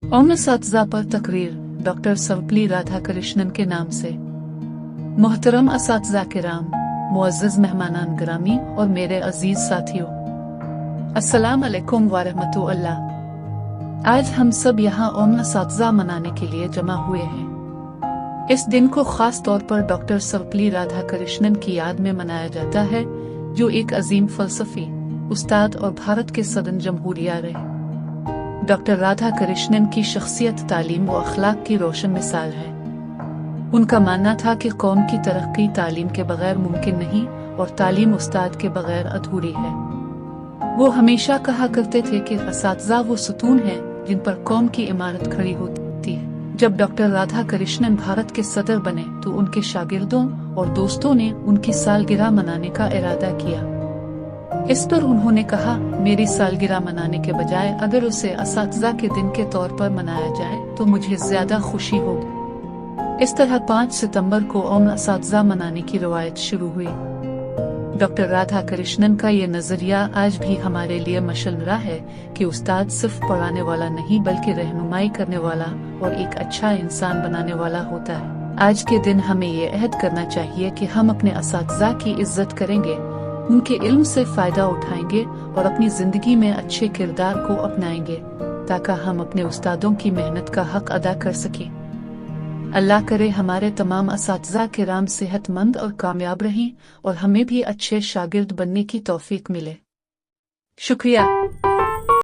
ओम असातिज़ा पर तकरीर डॉक्टर सर्वपल्ली राधाकृष्णन के नाम से। मोहतरम असातिज़ा किराम, मुअज़्ज़ज़ मेहमानान गिरामी और मेरे अजीज साथियों, अस्सलाम अलैकुम व रहमतुल्लाह। आज हम सब यहाँ ओम असातिज़ा मनाने के लिए जमा हुए हैं। इस दिन को खास तौर पर डॉक्टर सर्वपल्ली राधाकृष्णन की याद में मनाया जाता है, जो एक अजीम फलसफी, उस्ताद और भारत के सदन जमहूरिया रहे। डॉक्टर राधाकृष्णन की शख्सियत तालीम व अखलाक की रोशन मिसाल है। उनका मानना था कि कौम की तरक्की तालीम के बगैर मुमकिन नहीं और तालीम उस्ताद के बगैर अधूरी है। वो हमेशा कहा करते थे कि असातिज़ा वो सुतून हैं जिन पर कौम की इमारत खड़ी होती है। जब डॉक्टर राधाकृष्णन भारत के सदर बने तो उनके शागिर्दों और दोस्तों ने उनकी सालगिरह मनाने का इरादा किया। इस पर उन्होंने कहा, मेरी सालगिरह मनाने के बजाय अगर उसे असातिज़ा के दिन के तौर पर मनाया जाए तो मुझे ज्यादा खुशी होगी। इस तरह 5 सितंबर को ओम असातिज़ा मनाने की रवायत शुरू हुई। डॉक्टर राधाकृष्णन का ये नजरिया आज भी हमारे लिए मशअल है कि उस्ताद सिर्फ पढ़ाने वाला नहीं बल्कि रहनुमाई करने वाला और एक अच्छा इंसान बनाने वाला होता है। आज के दिन हमें ये अहद करना चाहिए कि हम अपने असातिज़ा की इज्जत करेंगे, उनके इल्म से फायदा उठाएंगे और अपनी जिंदगी में अच्छे किरदार को अपनाएंगे ताकि हम अपने उस्तादों की मेहनत का हक अदा कर सकें। अल्लाह करे हमारे तमाम असातिज़ा किराम सेहतमंद और कामयाब रहें और हमें भी अच्छे शागिर्द बनने की तौफीक मिले। शुक्रिया।